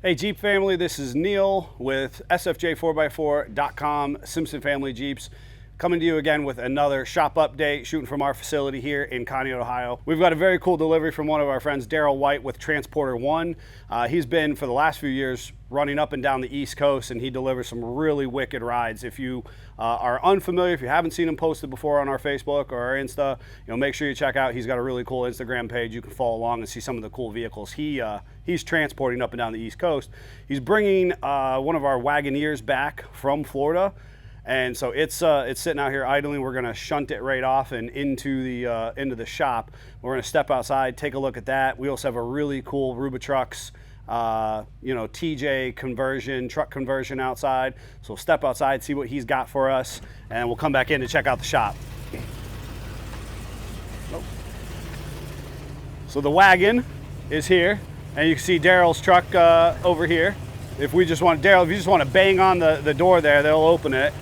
Hey Jeep family, this is Neil with SFJ4x4.com, Simpson Family Jeeps, coming to you again with another shop update, shooting from our facility here in Conneaut, Ohio. We've got a very cool delivery from one of our friends, Daryl White with Transporter One. He's been, for the last few years, running up and down the East Coast, and he delivers some really wicked rides. If you are unfamiliar, if you haven't seen him posted before on our Facebook or our Insta, make sure you check out. He's got a really cool Instagram page. You can follow along and see some of the cool vehicles he's transporting up and down the East Coast. He's bringing one of our Wagoneers back from Florida, and so it's sitting out here idling. We're going to shunt it right off and into the shop. We're going to step outside, take a look at that. We also have a really cool Rubitrucks TJ conversion, truck conversion outside. So we'll step outside, see what he's got for us, and we'll come back in to check out the shop. So the wagon is here, and you can see Daryl's truck over here. If you just want to bang on the door there, they'll open it,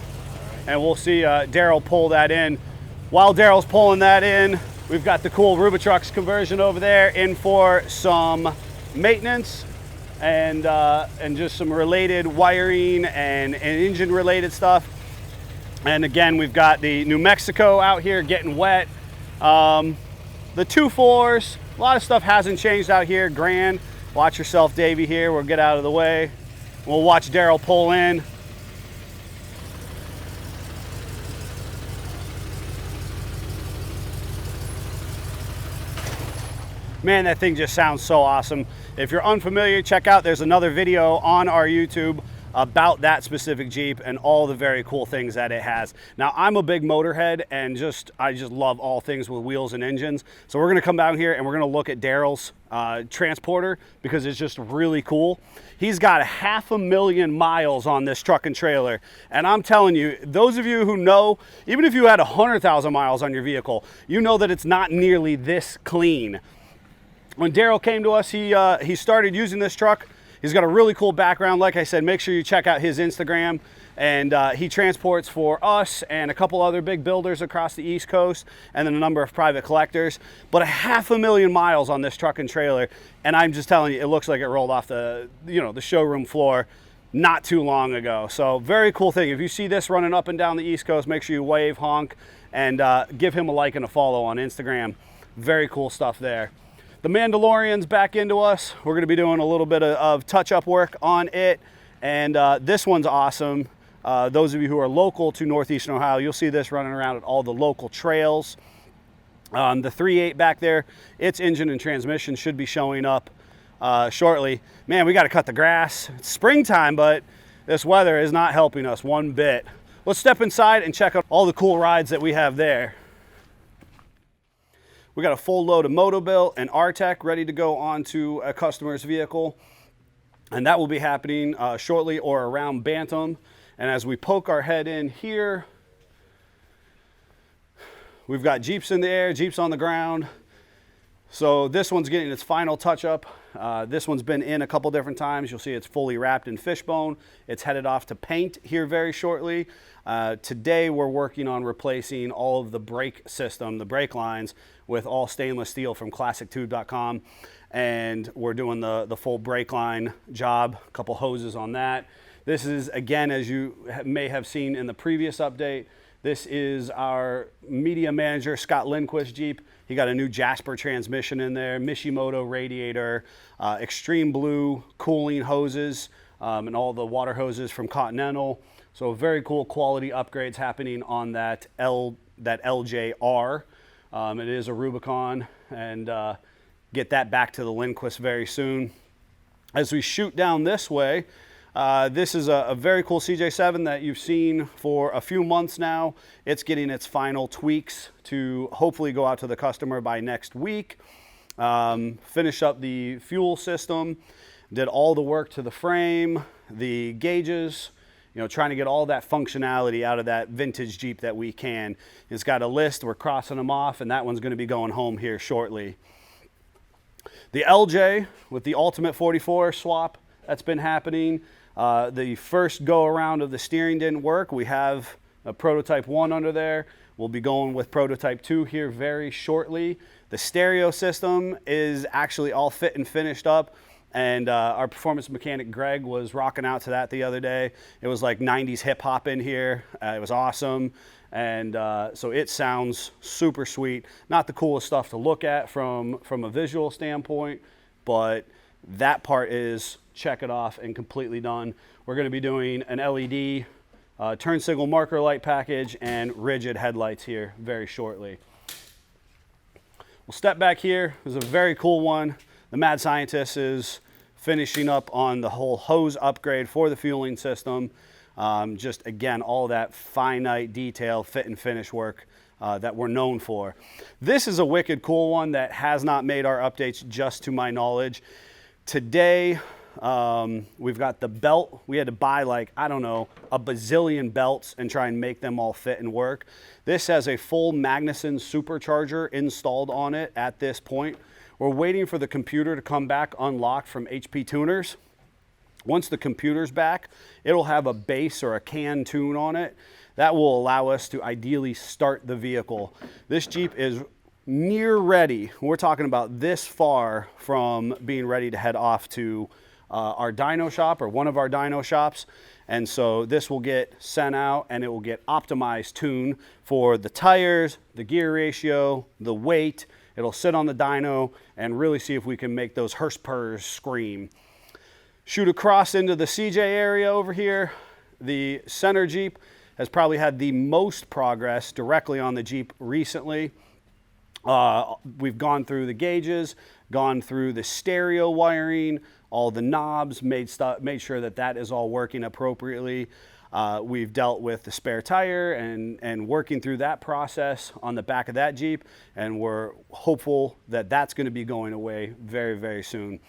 and we'll see Daryl pull that in. While Daryl's pulling that in, we've got the cool Rubitrucks conversion over there in for some maintenance and just some related wiring and engine related stuff. And again, we've got the New Mexico out here getting wet. The 2.4s, a lot of stuff hasn't changed out here. Grand, watch yourself, Davey here. We'll get out of the way. We'll watch Daryl pull in. Man, that thing just sounds so awesome. If you're unfamiliar, check out, there's another video on our YouTube about that specific Jeep and all the very cool things that it has. Now, I'm a big motorhead and I just love all things with wheels and engines. So we're gonna come down here and we're gonna look at Daryl's Transporter because it's just really cool. He's got 500,000 miles on this truck and trailer. And I'm telling you, those of you who know, even if you had 100,000 miles on your vehicle, you know that it's not nearly this clean. When Daryl came to us, he started using this truck. He's got a really cool background. Like I said, make sure you check out his Instagram. And he transports for us and a couple other big builders across the East Coast, and then a number of private collectors. But 500,000 miles on this truck and trailer, and I'm just telling you, it looks like it rolled off the showroom floor not too long ago. So very cool thing. If you see this running up and down the East Coast, make sure you wave, honk, and give him a like and a follow on Instagram. Very cool stuff there. The Mandalorian's back into us. We're gonna be doing a little bit of touch-up work on it, and this one's awesome. Those of you who are local to Northeastern Ohio, you'll see this running around at all the local trails. The 3.8 back there, its engine and transmission should be showing up shortly. Man, we gotta cut the grass. It's springtime, but this weather is not helping us one bit. Let's step inside and check out all the cool rides that we have there. We got a full load of Motobilt and RTEC ready to go onto a customer's vehicle, and that will be happening shortly or around Bantam. And as we poke our head in here, we've got Jeeps in the air, Jeeps on the ground. So this one's getting its final touch-up. This one's been in a couple different times. You'll see it's fully wrapped in fishbone. It's headed off to paint here very shortly. Today we're working on replacing all of the brake system, the brake lines, with all stainless steel from ClassicTube.com. And we're doing the full brake line job, a couple hoses on that. This is, again, as you may have seen in the previous update, this is our media manager, Scott Lindquist Jeep. He got a new Jasper transmission in there, Mishimoto radiator, extreme blue cooling hoses, and all the water hoses from Continental. So very cool quality upgrades happening on that LJR. It is a Rubicon, and get that back to the Lindquist very soon. As we shoot down this way, this is a very cool CJ7 that you've seen for a few months now. It's getting its final tweaks to hopefully go out to the customer by next week. Finish up the fuel system, did all the work to the frame, the gauges, trying to get all that functionality out of that vintage Jeep that we can. It's got a list, we're crossing them off, and that one's gonna be going home here shortly. The LJ with the Ultimate 44 swap, that's been happening. The first go around of the steering didn't work. We have a prototype 1 under there. We'll be going with prototype 2 here very shortly. The stereo system is actually all fit and finished up. And our performance mechanic Greg was rocking out to that the other day. It was like 90s hip hop in here. It was awesome. And so it sounds super sweet. Not the coolest stuff to look at from a visual standpoint, but that part is check it off and completely done. We're going to be doing an LED turn signal marker light package and rigid headlights here very shortly. We'll step back here. This is a very cool one. The Mad Scientist is finishing up on the whole hose upgrade for the fueling system. Just again, all that finite detail, fit and finish work that we're known for. This is a wicked cool one that has not made our updates just to my knowledge. Today, we've got the belt. We had to buy like, I don't know, a bazillion belts and try and make them all fit and work. This has a full Magnuson supercharger installed on it at this point. We're waiting for the computer to come back unlocked from HP Tuners. Once the computer's back, it'll have a base or a can tune on it. That will allow us to ideally start the vehicle. This Jeep is near ready. We're talking about this far from being ready to head off to our dyno shop, or one of our dyno shops. And so this will get sent out and it will get optimized tune for the tires, the gear ratio, the weight. It'll sit on the dyno and really see if we can make those horse-purrs scream. Shoot across into the CJ area over here. The center Jeep has probably had the most progress directly on the Jeep recently. We've gone through the gauges, gone through the stereo wiring, all the knobs, made sure that that is all working appropriately. We've dealt with the spare tire and working through that process on the back of that Jeep, and we're hopeful that that's going to be going away very, very soon.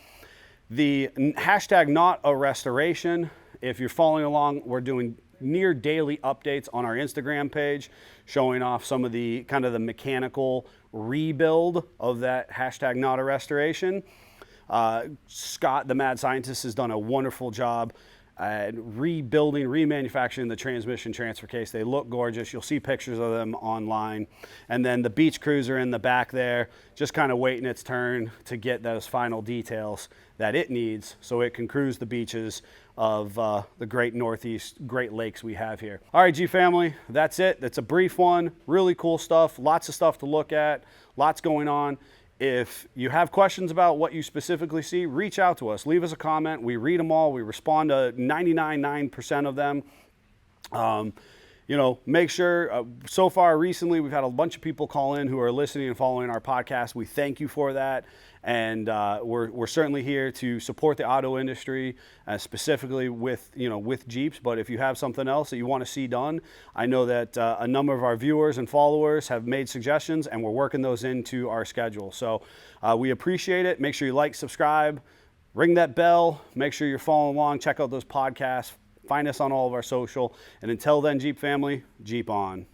The hashtag not a restoration, if you're following along, we're doing near daily updates on our Instagram page showing off some of the kind of the mechanical rebuild of that hashtag not a restoration. Scott, the Mad Scientist, has done a wonderful job at rebuilding, remanufacturing the transmission transfer case. They look gorgeous. You'll see pictures of them online. And then the Beach Cruiser in the back there, just kind of waiting its turn to get those final details that it needs so it can cruise the beaches of the great Northeast Great Lakes we have here. All right, G family, that's it. That's a brief one. Really cool stuff. Lots of stuff to look at. Lots going on. If you have questions about what you specifically see, reach out to us. Leave us a comment. We read them all. We respond to 99.9% of them. You know, make sure, so far recently, we've had a bunch of people call in who are listening and following our podcast. We thank you for that. And we're certainly here to support the auto industry, specifically with Jeeps. But if you have something else that you want to see done, I know that a number of our viewers and followers have made suggestions, and we're working those into our schedule. So we appreciate it. Make sure you like, subscribe, ring that bell. Make sure you're following along. Check out those podcasts. Find us on all of our social. And until then, Jeep family, Jeep on.